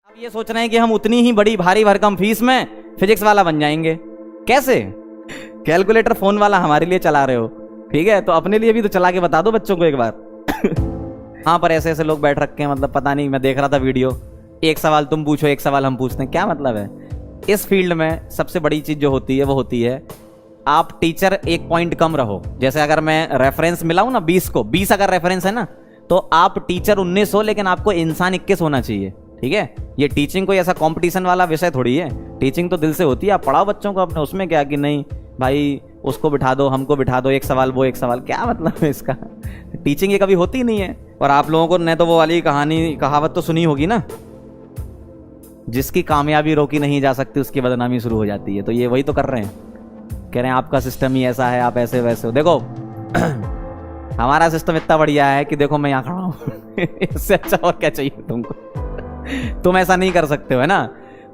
अब ये सोच रहे हैं कि हम उतनी ही बड़ी भारी भरकम फीस में फिजिक्स वाला बन जाएंगे। कैसे? कैलकुलेटर फोन वाला हमारे लिए चला रहे हो, ठीक है, तो अपने लिए भी तो चला के बता दो बच्चों को एक बार। हाँ, पर ऐसे ऐसे लोग बैठ रखे हैं, मतलब पता नहीं, मैं देख रहा था वीडियो, एक सवाल तुम पूछो एक सवाल हम पूछते हैं, क्या मतलब है? इस फील्ड में सबसे बड़ी चीज जो होती है वो होती है आप टीचर एक पॉइंट कम रहो। जैसे अगर मैं रेफरेंस मिलाऊं ना 20 को, 20 अगर रेफरेंस है ना, तो आप टीचर 19 हो लेकिन आपको इंसान 21 होना चाहिए, ठीक है। ये टीचिंग कोई ऐसा कंपटीशन वाला विषय थोड़ी है, टीचिंग तो दिल से होती है। आप पढ़ाओ बच्चों को अपने, उसमें क्या कि नहीं भाई उसको बिठा दो हमको बिठा दो, एक सवाल वो एक सवाल, क्या मतलब है इसका? टीचिंग ये कभी होती नहीं है। और आप लोगों को न तो वो वाली कहानी कहावत तो सुनी होगी ना, जिसकी कामयाबी रोकी नहीं जा सकती उसकी बदनामी शुरू हो जाती है। तो ये वही तो कर रहे हैं, कह रहे हैं आपका सिस्टम ही ऐसा है, आप ऐसे वैसे हो। देखो हमारा सिस्टम इतना बढ़िया है कि देखो मैं यहाँ खड़ा हूँ इससे अच्छा और क्या चाहिए तुमको? तुम ऐसा नहीं कर सकते हो, है ना।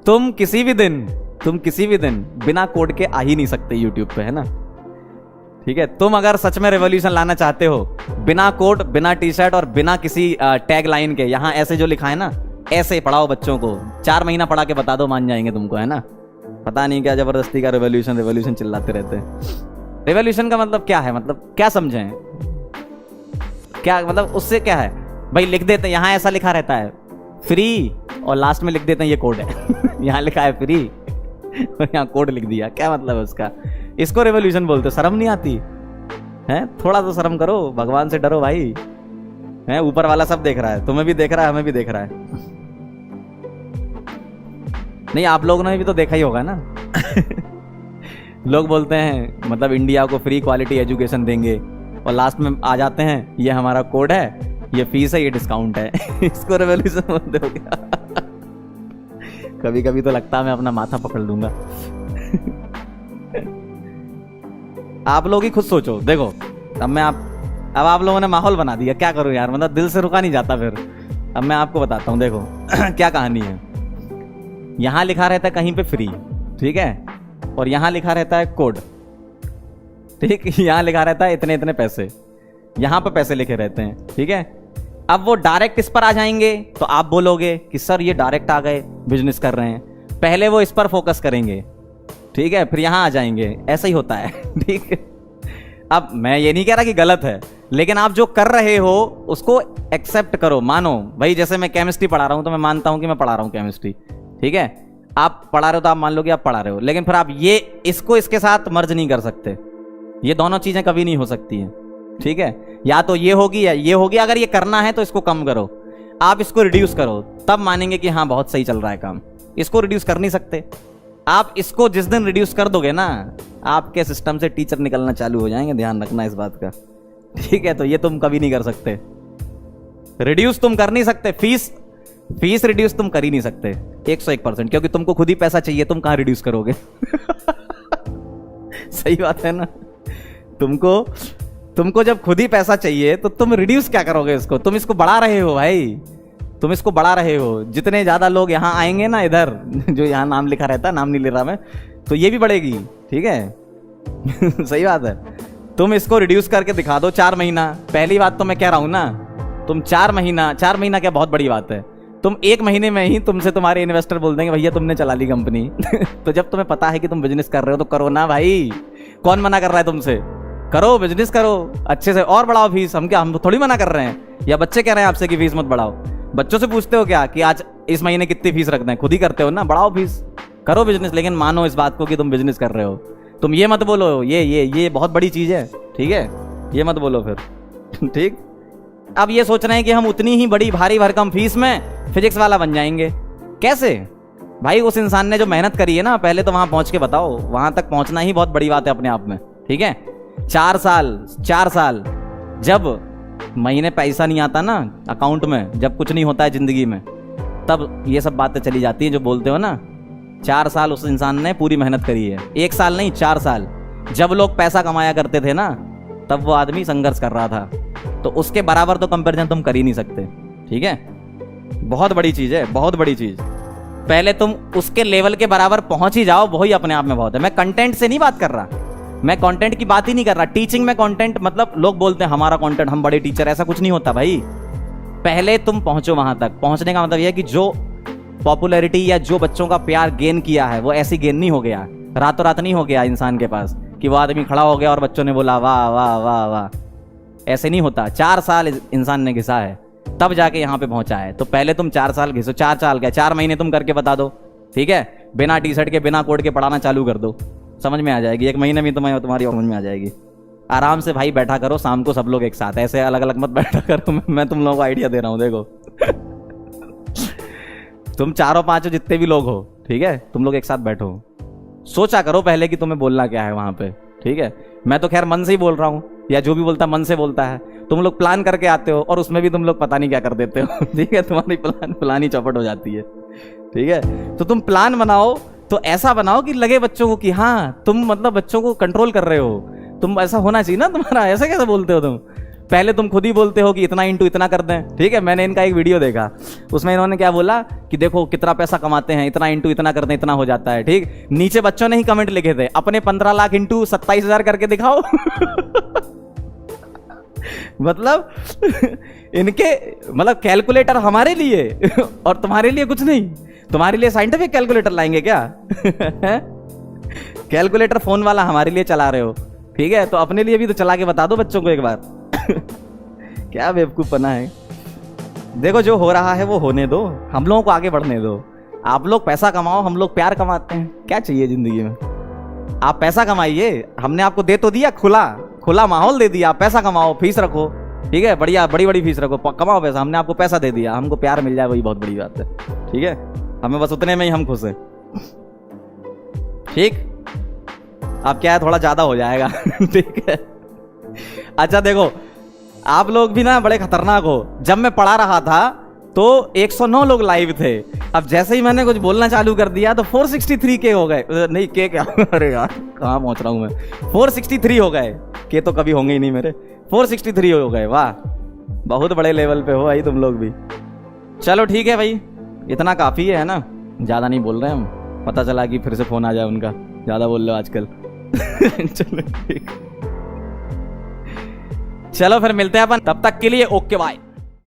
तुम किसी भी दिन बिना कोड के आ ही नहीं सकते यूट्यूब पे, है ना, ठीक है। तुम अगर सच में रेवोल्यूशन लाना चाहते हो, बिना कोड, बिना टी शर्ट और बिना किसी टैग लाइन के, यहाँ ऐसे जो लिखा है ना ऐसे पढ़ाओ बच्चों को, 4 महीना पढ़ा के बता दो, मान जाएंगे तुमको, है ना। पता नहीं क्या जबरदस्ती का रेवोल्यूशन चिल्लाते रहते हैं। रेवोल्यूशन का मतलब क्या है, मतलब क्या समझें, क्या मतलब उससे क्या है भाई? लिख देते हैं, यहाँ ऐसा लिखा रहता है फ्री और लास्ट में लिख देते हैं ये कोड है। यहाँ लिखा है फ्री और यहाँ कोड लिख दिया, क्या मतलब है उसका? इसको रेवोल्यूशन बोलते? शर्म नहीं आती है? थोड़ा तो शर्म करो, भगवान से डरो भाई, है ऊपर वाला सब देख रहा है, तुम्हें भी देख रहा है, हमें भी देख रहा है। नहीं, आप लोगों ने भी तो देखा ही होगा ना। लोग बोलते हैं मतलब इंडिया को फ्री क्वालिटी एजुकेशन देंगे और लास्ट में आ जाते हैं ये हमारा कोड है, ये फीस है, ये डिस्काउंट है। इसको रेवोल्यूशन बोलते हो क्या? कभी कभी तो लगता है मैं अपना माथा पकड़ लूंगा। आप लोग ही खुद सोचो। देखो अब आप लोगों ने माहौल बना दिया, क्या करूं यार, मतलब दिल से रुका नहीं जाता फिर। अब मैं आपको बताता हूं, देखो क्या कहानी है। यहां लिखा रहता है कहीं पे फ्री, ठीक है, और यहां लिखा रहता है कोड, ठीक, यहां लिखा रहता है इतने इतने पैसे, यहां पे पैसे लिखे रहते हैं, ठीक है। अब वो डायरेक्ट इस पर आ जाएंगे तो आप बोलोगे कि सर ये डायरेक्ट आ गए, बिजनेस कर रहे हैं। पहले वो इस पर फोकस करेंगे, ठीक है, फिर यहां आ जाएंगे, ऐसा ही होता है, ठीक है। अब मैं ये नहीं कह रहा कि गलत है, लेकिन आप जो कर रहे हो उसको एक्सेप्ट करो, मानो। भाई जैसे मैं केमिस्ट्री पढ़ा रहा हूं तो मैं मानता हूं कि मैं पढ़ा रहा हूं केमिस्ट्री, ठीक है। आप पढ़ा रहे हो तो आप मान लो कि आप पढ़ा रहे हो, लेकिन फिर आप ये इसको इसके साथ मर्ज नहीं कर सकते। ये दोनों चीजें कभी नहीं हो सकती हैं, ठीक है। या तो ये होगी या ये होगी। अगर ये करना है तो इसको कम करो, आप इसको रिड्यूस करो, तब मानेंगे कि हाँ बहुत सही चल रहा है काम। इसको रिड्यूस कर नहीं सकते आप। इसको जिस दिन रिड्यूस कर दोगे ना, आपके सिस्टम से टीचर निकलना चालू हो जाएंगे, ध्यान रखना इस बात का, ठीक है। तो ये तुम कभी नहीं कर सकते, रिड्यूस तुम कर नहीं सकते। फीस रिड्यूस तुम कर ही नहीं सकते 101%, क्योंकि तुमको खुद ही पैसा चाहिए, तुम कहां रिड्यूस करोगे? सही बात है ना। तुमको जब खुद ही पैसा चाहिए तो तुम रिड्यूस क्या करोगे इसको? तुम इसको बढ़ा रहे हो भाई, तुम इसको बढ़ा रहे हो। जितने ज्यादा लोग यहाँ आएंगे ना, इधर जो यहाँ नाम लिखा रहता है, नाम नहीं ले रहा मैं, तो ये भी बढ़ेगी, ठीक है। सही बात है। तुम इसको रिड्यूस करके दिखा दो 4 महीना। पहली बात तो मैं कह रहा हूं ना, तुम 4 महीना क्या बहुत बड़ी बात है। तुम 1 महीने में ही तुमसे तुम्हारे इन्वेस्टर बोल देंगे भैया तुमने चला ली कंपनी। तो जब तुम्हें पता है कि तुम बिजनेस कर रहे हो तो करो ना भाई, कौन मना कर रहा है तुमसे? करो, बिजनेस करो अच्छे से और बढ़ाओ फीस। हम थोड़ी मना कर रहे हैं, या बच्चे कह रहे हैं आपसे कि फीस मत बढ़ाओ। बच्चों से पूछते हो क्या कि आज इस महीने कितनी फीस रखते हैं? खुद ही करते हो ना, बढ़ाओ फीस, करो बिजनेस, लेकिन मानो इस बात को कि तुम बिजनेस कर रहे हो। तुम ये मत बोलो ये बहुत बड़ी चीज है, ठीक है, ये मत बोलो फिर। ठीक। अब ये सोच रहे हैं कि हम उतनी ही बड़ी भारी भरकम फीस में फिजिक्स वाला बन जाएंगे। कैसे भाई? उस इंसान ने जो मेहनत करी है ना, पहले तो वहां पहुंच के बताओ। वहां तक पहुंचना ही बहुत बड़ी बात है अपने आप में, ठीक है। 4 साल जब महीने पैसा नहीं आता ना अकाउंट में, जब कुछ नहीं होता है जिंदगी में, तब ये सब बातें चली जाती हैं जो बोलते हो ना। 4 साल उस इंसान ने पूरी मेहनत करी है, 1 साल नहीं 4 साल। जब लोग पैसा कमाया करते थे ना, तब वो आदमी संघर्ष कर रहा था। तो उसके बराबर तो कंपैरिजन तुम कर ही नहीं सकते, ठीक है। बहुत बड़ी चीज है, बहुत बड़ी चीज। पहले तुम उसके लेवल के बराबर पहुंच ही जाओ, वही अपने आप में बहुत है। मैं कंटेंट से नहीं बात कर रहा, मैं कंटेंट की बात ही नहीं कर रहा। टीचिंग में कंटेंट मतलब लोग बोलते हैं हमारा कंटेंट, हम बड़े टीचर, ऐसा कुछ नहीं होता भाई। पहले तुम पहुंचो वहां तक। पहुंचने का मतलब यह है कि जो पॉपुलैरिटी या जो बच्चों का प्यार गेन किया है वो ऐसी गेन नहीं हो गया, रातों रात नहीं हो गया इंसान के पास कि वो आदमी खड़ा हो गया और बच्चों ने बोला वाह वाह वाह वाह। ऐसे नहीं होता। 4 साल इंसान ने घिसा है तब जाके यहाँ पे पहुंचा है। तो पहले तुम 4 साल घिसो, 4 साल क्या 4 महीने तुम करके बता दो, ठीक है, बिना टी शर्ट के बिना कोट के पढ़ाना चालू कर दो, समझ में आ जाएगी। 1 महीने में तुम्हारी समझ में आ जाएगी। आराम से भाई बैठा करो शाम को सब लोग एक साथ, ऐसे अलग अलग मत बैठा करो। मैं तुम लोगों को आइडिया दे रहा हूँ, देखो तुम 4-5 जितने भी लोग हो, ठीक है, तुम लोग एक साथ बैठो, सोचा करो पहले कि तुम्हें बोलना क्या है वहां पे, ठीक है। मैं तो खैर मन से ही बोल रहा हूँ, या जो भी बोलता मन से बोलता है। तुम लोग प्लान करके आते हो और उसमें भी तुम लोग पता नहीं क्या कर देते हो, ठीक है, तुम्हारी प्लान ही चौपट हो जाती है, ठीक है। तो तुम प्लान बनाओ तो ऐसा बनाओ कि लगे बच्चों को कि हाँ तुम मतलब बच्चों को कंट्रोल कर रहे हो, तुम ऐसा होना चाहिए ना तुम्हारा। ऐसा कैसे बोलते हो तुम? पहले तुम खुद ही बोलते हो कि इतना इंटू इतना कर दें, ठीक है। मैंने इनका एक वीडियो देखा, उसमें इन्होंने क्या बोला कि देखो कितना पैसा कमाते हैं, इतना इंटू इतना कर दें इतना हो जाता है, ठीक। नीचे बच्चों ने ही कमेंट लिखे थे अपने 15 लाख इंटू 27,000 करके दिखाओ। मतलब इनके मतलब कैलकुलेटर हमारे लिए और तुम्हारे लिए कुछ नहीं। तुम्हारे लिए साइंटिफिक कैलकुलेटर लाएंगे क्या? कैलकुलेटर फोन वाला हमारे लिए चला रहे हो, ठीक है, तो अपने लिए भी तो चला के बता दो बच्चों को एक बार। क्या बेवकूफपना है। देखो जो हो रहा है वो होने दो, हम लोगों को आगे बढ़ने दो। आप लोग पैसा कमाओ, हम लोग प्यार कमाते हैं। क्या चाहिए जिंदगी में? आप पैसा कमाइए, हमने आपको दे तो दिया, खुला माहौल दे दिया। आप पैसा कमाओ, फीस रखो, ठीक है, बढ़िया बड़ी फीस रखो, कमाओ पैसा। हमने आपको पैसा दे दिया, हमको प्यार मिल जाए वही बहुत बड़ी बात है, ठीक है। हमें बस उतने में ही हम खुश हैं, ठीक। अब क्या है थोड़ा ज्यादा हो जाएगा, ठीक है। अच्छा देखो आप लोग भी ना बड़े खतरनाक हो। जब मैं पढ़ा रहा था तो 109 लोग लाइव थे, अब जैसे ही मैंने कुछ बोलना चालू कर दिया तो 463 के हो गए। नहीं के क्या, अरे यार कहाँ पहुंच रहा हूं मैं। 463 हो गए, के तो कभी होंगे ही नहीं मेरे। 463 हो गए, वाह बहुत बड़े लेवल पे हो भाई तुम लोग भी। चलो ठीक है भाई, इतना काफी है ना, ज्यादा नहीं बोल रहे हम। पता चला कि फिर से फोन आ जाए उनका, ज्यादा बोल रहे हो आजकल। चलो ठीक, चलो फिर मिलते हैं अपन, तब तक के लिए ओके बाय।